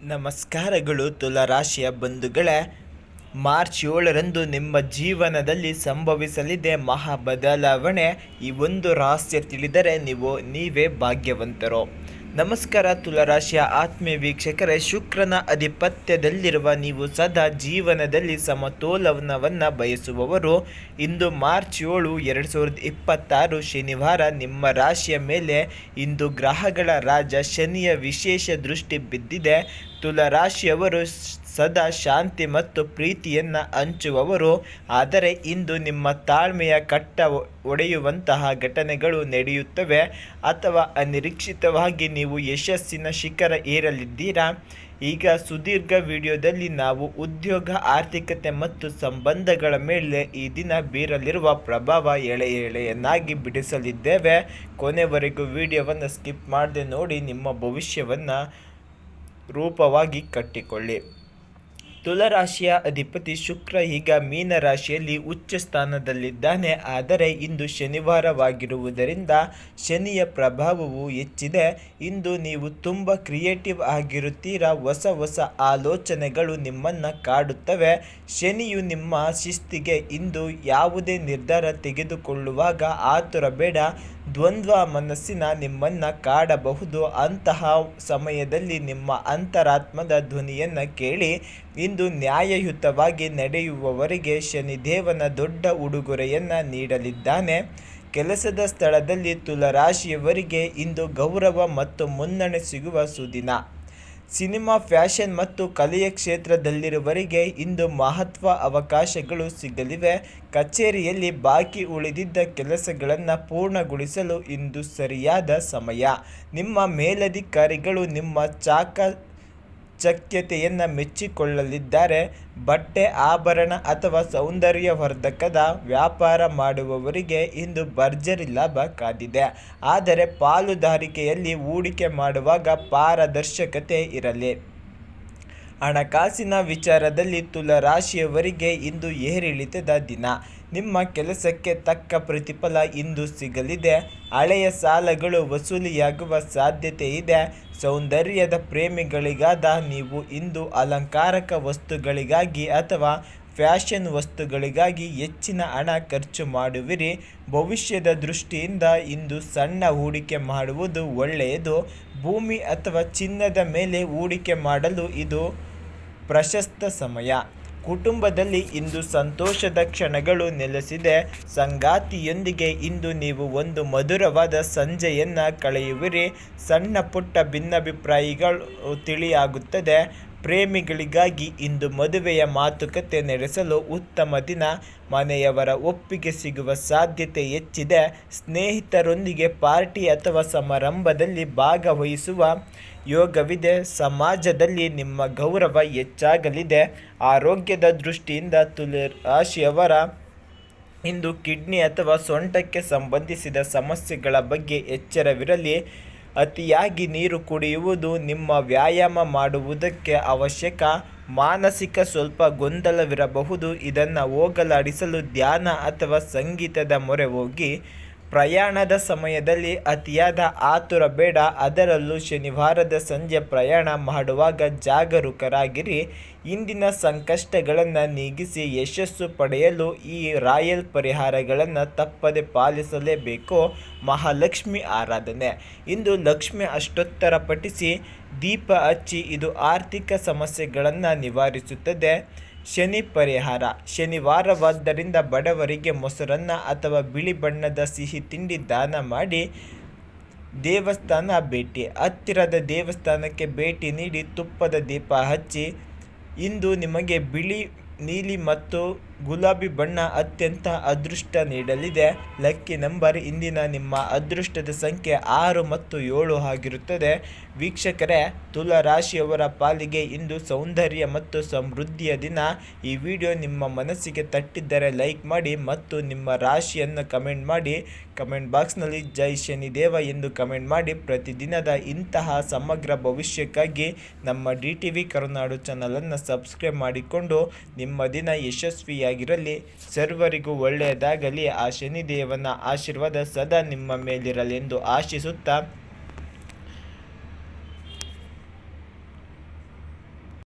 ನಮಸ್ಕಾರಗಳು ತುಲಾರಾಶಿಯ ಬಂಧುಗಳೇ. ಮಾರ್ಚ್ 7ರಂದು ನಿಮ್ಮ ಜೀವನದಲ್ಲಿ ಸಂಭವಿಸಲಿದೆ ಮಹಾ ಬದಲಾವಣೆ. ಈ ಒಂದು ರಹಸ್ಯ ತಿಳಿದರೆ ನೀವೇ ಭಾಗ್ಯವಂತರು. ನಮಸ್ಕಾರ ತುಲಾರಾಶಿಯ ಆತ್ಮೀಯ ವೀಕ್ಷಕರೇ, ಶುಕ್ರನ ಅಧಿಪತ್ಯದಲ್ಲಿರುವ ನೀವು ಸದಾ ಜೀವನದಲ್ಲಿ ಸಮತೋಲನವನ್ನು ಬಯಸುವವರು. ಇಂದು ಮಾರ್ಚ್ 7, 2026 ಶನಿವಾರ ನಿಮ್ಮ ರಾಶಿಯ ಮೇಲೆ ಇಂದು ಗ್ರಹಗಳ ರಾಜ ಶನಿಯ ವಿಶೇಷ ದೃಷ್ಟಿ ಬಿದ್ದಿದೆ. ತುಲಾರಾಶಿಯವರು ಸದಾ ಶಾಂತಿ ಮತ್ತು ಪ್ರೀತಿಯನ್ನು ಹಂಚುವವರು. ಆದರೆ ಇಂದು ನಿಮ್ಮ ತಾಳ್ಮೆಯ ಕಟ್ಟ ಒಡೆಯುವಂತಹ ಘಟನೆಗಳು ನಡೆಯುತ್ತವೆ ಅಥವಾ ಅನಿರೀಕ್ಷಿತವಾಗಿ ನೀವು ಯಶಸ್ಸಿನ ಶಿಖರ ಏರಲಿದ್ದೀರಾ. ಈಗ ಸುದೀರ್ಘ ವಿಡಿಯೋದಲ್ಲಿ ನಾವು ಉದ್ಯೋಗ, ಆರ್ಥಿಕತೆ ಮತ್ತು ಸಂಬಂಧಗಳ ಮೇಲೆ ಈ ದಿನ ಬೀರಲಿರುವ ಪ್ರಭಾವ ಎಳೆಯನ್ನಾಗಿ ಬಿಡಿಸಲಿದ್ದೇವೆ. ಕೊನೆವರೆಗೂ ವಿಡಿಯೋವನ್ನು ಸ್ಕಿಪ್ ಮಾಡದೆ ನೋಡಿ ನಿಮ್ಮ ಭವಿಷ್ಯವನ್ನು ರೂಪವಾಗಿ ಕಟ್ಟಿಕೊಳ್ಳಿ. ತುಲಾರಾಶಿಯ ಅಧಿಪತಿ ಶುಕ್ರ ಈಗ ಮೀನರಾಶಿಯಲ್ಲಿ ಉಚ್ಚ ಸ್ಥಾನದಲ್ಲಿದ್ದಾನೆ. ಆದರೆ ಇಂದು ಶನಿವಾರವಾಗಿರುವುದರಿಂದ ಶನಿಯ ಪ್ರಭಾವವು ಹೆಚ್ಚಿದೆ. ಇಂದು ನೀವು ತುಂಬ ಕ್ರಿಯೇಟಿವ್ ಆಗಿರುತ್ತೀರಾ. ಹೊಸ ಆಲೋಚನೆಗಳು ನಿಮ್ಮನ್ನು ಕಾಡುತ್ತವೆ. ಶನಿಯು ನಿಮ್ಮ ಶಿಸ್ತಿಗೆ. ಇಂದು ಯಾವುದೇ ನಿರ್ಧಾರ ತೆಗೆದುಕೊಳ್ಳುವಾಗ ಆತುರ ಬೇಡ. ದ್ವಂದ್ವ ಮನಸ್ಸಿನ ನಿಮ್ಮನ್ನು ಕಾಡಬಹುದು. ಅಂತಹ ಸಮಯದಲ್ಲಿ ನಿಮ್ಮ ಅಂತರಾತ್ಮದ ಧ್ವನಿಯನ್ನು ಕೇಳಿ. ಇಂದು ನ್ಯಾಯಯುತವಾಗಿ ನಡೆಯುವವರಿಗೆ ಶನಿದೇವನ ದೊಡ್ಡ ಉಡುಗೊರೆಯನ್ನು ನೀಡಲಿದ್ದಾನೆ. ಕೆಲಸದ ಸ್ಥಳದಲ್ಲಿ ತುಲಾರಾಶಿಯವರಿಗೆ ಇಂದು ಗೌರವ ಮತ್ತು ಮುನ್ನಡೆ ಸಿಗುವ ಸುದಿನ. ಸಿನಿಮಾ, ಫ್ಯಾಷನ್ ಮತ್ತು ಕಲೆಯ ಕ್ಷೇತ್ರದಲ್ಲಿರುವವರಿಗೆ ಇಂದು ಮಹತ್ವ ಅವಕಾಶಗಳು ಸಿಗಲಿವೆ. ಕಚೇರಿಯಲ್ಲಿ ಬಾಕಿ ಉಳಿದಿದ್ದ ಕೆಲಸಗಳನ್ನು ಪೂರ್ಣಗೊಳಿಸಲು ಇಂದು ಸರಿಯಾದ ಸಮಯ. ನಿಮ್ಮ ಮೇಲಧಿಕಾರಿಗಳು ನಿಮ್ಮ ಚಾಕಚಕ್ಯತೆಯನ್ನು ಮೆಚ್ಚಿಕೊಳ್ಳಲಿದ್ದಾರೆ. ಬಟ್ಟೆ, ಆಭರಣ ಅಥವಾ ಸೌಂದರ್ಯವರ್ಧಕದ ವ್ಯಾಪಾರ ಮಾಡುವವರಿಗೆ ಇಂದು ಭರ್ಜರಿ ಲಾಭ ಕಾದಿದೆ. ಆದರೆ ಪಾಲುದಾರಿಕೆಯಲ್ಲಿ ಹೂಡಿಕೆ ಮಾಡುವಾಗ ಪಾರದರ್ಶಕತೆ ಇರಲಿ. ಹಣಕಾಸಿನ ವಿಚಾರದಲ್ಲಿ ತುಲಾರಾಶಿಯವರಿಗೆ ಇಂದು ಏರಿಳಿತದ ದಿನ. ನಿಮ್ಮ ಕೆಲಸಕ್ಕೆ ತಕ್ಕ ಪ್ರತಿಫಲ ಇಂದು ಸಿಗಲಿದೆ. ಹಳೆಯ ಸಾಲಗಳು ವಸೂಲಿಯಾಗುವ ಸಾಧ್ಯತೆ ಇದೆ. ಸೌಂದರ್ಯದ ಪ್ರೇಮಿಗಳಿಗಾದ ನೀವು ಇಂದು ಅಲಂಕಾರಕ ವಸ್ತುಗಳಿಗಾಗಿ ಅಥವಾ ಫ್ಯಾಷನ್ ವಸ್ತುಗಳಿಗಾಗಿ ಹೆಚ್ಚಿನ ಹಣ ಖರ್ಚು ಮಾಡುವಿರಿ. ಭವಿಷ್ಯದ ದೃಷ್ಟಿಯಿಂದ ಇಂದು ಸಣ್ಣ ಹೂಡಿಕೆ ಮಾಡುವುದು ಒಳ್ಳೆಯದು. ಭೂಮಿ ಅಥವಾ ಚಿನ್ನದ ಮೇಲೆ ಹೂಡಿಕೆ ಮಾಡಲು ಇದು ಪ್ರಶಸ್ತ ಸಮಯ. ಕುಟುಂಬದಲ್ಲಿ ಇಂದು ಸಂತೋಷದ ಕ್ಷಣಗಳು ನೆಲೆಸಿದೆ. ಸಂಗಾತಿಯೊಂದಿಗೆ ಇಂದು ನೀವು ಒಂದು ಮಧುರವಾದ ಸಂಜೆಯನ್ನು ಕಳೆಯುವಿರಿ. ಸಣ್ಣ ಪುಟ್ಟ ಭಿನ್ನಾಭಿಪ್ರಾಯಗಳು ತಿಳಿಯಾಗುತ್ತದೆ. ಪ್ರೇಮಿಗಳಿಗಾಗಿ ಇಂದು ಮದುವೆಯ ಮಾತುಕತೆ ನಡೆಸಲು ಉತ್ತಮ ದಿನ. ಮನೆಯವರ ಒಪ್ಪಿಗೆ ಸಿಗುವ ಸಾಧ್ಯತೆ ಹೆಚ್ಚಿದೆ. ಸ್ನೇಹಿತರೊಂದಿಗೆ ಪಾರ್ಟಿ ಅಥವಾ ಸಮಾರಂಭದಲ್ಲಿ ಭಾಗವಹಿಸುವ ಯೋಗವಿದೆ. ಸಮಾಜದಲ್ಲಿ ನಿಮ್ಮ ಗೌರವ ಹೆಚ್ಚಾಗಲಿದೆ. ಆರೋಗ್ಯದ ದೃಷ್ಟಿಯಿಂದ ತುಲಾರಾಶಿಯವರ ಇಂದು ಕಿಡ್ನಿ ಅಥವಾ ಸೊಂಟಕ್ಕೆ ಸಂಬಂಧಿಸಿದ ಸಮಸ್ಯೆಗಳ ಬಗ್ಗೆ ಎಚ್ಚರವಿರಲಿ. ಅತಿಯಾಗಿ ನೀರು ಕುಡಿಯುವುದು, ನಿಮ್ಮ ವ್ಯಾಯಾಮ ಮಾಡುವುದಕ್ಕೆ ಅವಶ್ಯಕ. ಮಾನಸಿಕ ಸ್ವಲ್ಪ ಗೊಂದಲವಿರಬಹುದು. ಇದನ್ನು ಹೋಗಲಾಡಿಸಲು ಧ್ಯಾನ ಅಥವಾ ಸಂಗೀತದ ಮೊರೆ ಹೋಗಿ. ಪ್ರಯಾಣದ ಸಮಯದಲ್ಲಿ ಅತಿಯಾದ ಆತುರ ಬೇಡ. ಅದರಲ್ಲೂ ಶನಿವಾರದ ಸಂಜೆ ಪ್ರಯಾಣ ಮಾಡುವಾಗ ಜಾಗರೂಕರಾಗಿರಿ. ಇಂದಿನ ಸಂಕಷ್ಟಗಳನ್ನು ನೀಗಿಸಿ ಯಶಸ್ಸು ಪಡೆಯಲು ಈ ರಾಯಲ್ ಪರಿಹಾರಗಳನ್ನು ತಪ್ಪದೆ ಪಾಲಿಸಲೇಬೇಕು. ಮಹಾಲಕ್ಷ್ಮಿ ಆರಾಧನೆ. ಇಂದು ಲಕ್ಷ್ಮಿ ಅಷ್ಟೋತ್ತರ ಪಠಿಸಿ ದೀಪ ಹಚ್ಚಿ. ಇದು ಆರ್ಥಿಕ ಸಮಸ್ಯೆಗಳನ್ನು ನಿವಾರಿಸುತ್ತದೆ. ಶನಿ ಪರಿಹಾರ. ಶನಿವಾರವಾದ್ದರಿಂದ ಬಡವರಿಗೆ ಮೊಸರನ್ನ ಅಥವಾ ಬಿಳಿ ಬಣ್ಣದ ಸಿಹಿ ತಿಂಡಿ ದಾನ ಮಾಡಿ. ದೇವಸ್ಥಾನ ಭೇಟಿ. ಹತ್ತಿರದ ದೇವಸ್ಥಾನಕ್ಕೆ ಭೇಟಿ ನೀಡಿ ತುಪ್ಪದ ದೀಪ ಹಚ್ಚಿ. ಇಂದು ನಿಮಗೆ ಬಿಳಿ, ನೀಲಿ ಮತ್ತು ಗುಲಾಬಿ ಬಣ್ಣ ಅತ್ಯಂತ ಅದೃಷ್ಟ ನೀಡಲಿದೆ. Lucky number. ಇಂದಿನ ನಿಮ್ಮ ಅದೃಷ್ಟದ ಸಂಖ್ಯೆ 6 ಮತ್ತು 7 ಆಗಿರುತ್ತದೆ. ವೀಕ್ಷಕರೇ, ತುಲಾರಾಶಿಯವರ ಪಾಲಿಗೆ ಇಂದು ಸೌಂದರ್ಯ ಮತ್ತು ಸಮೃದ್ಧಿಯ ದಿನ. ಈ ವಿಡಿಯೋ ನಿಮ್ಮ ಮನಸ್ಸಿಗೆ ತಟ್ಟಿದ್ದರೆ ಲೈಕ್ ಮಾಡಿ ಮತ್ತು ನಿಮ್ಮ ರಾಶಿಯನ್ನು ಕಮೆಂಟ್ ಮಾಡಿ. ಕಮೆಂಟ್ ಬಾಕ್ಸ್ನಲ್ಲಿ ಜೈ ಶನಿದೇವ ಎಂದು ಕಮೆಂಟ್ ಮಾಡಿ. ಪ್ರತಿದಿನದ ಇಂತಹ ಸಮಗ್ರ ಭವಿಷ್ಯಕ್ಕಾಗಿ ನಮ್ಮ DTV ಕರುನಾಡು ಚಾನಲನ್ನು ಸಬ್ಸ್ಕ್ರೈಬ್ ಮಾಡಿಕೊಂಡು ನಿಮ್ಮ ದಿನ ಯಶಸ್ವಿಯಾಗಿರಲಿ. ಸರ್ವರಿಗೂ ಒಳ್ಳೆಯದಾಗಲಿ. ಆ ಶನಿದೇವನ ಆಶೀರ್ವಾದ ಸದಾ ನಿಮ್ಮ ಮೇಲಿರಲಿ ಎಂದು ಆಶಿಸುತ್ತಾ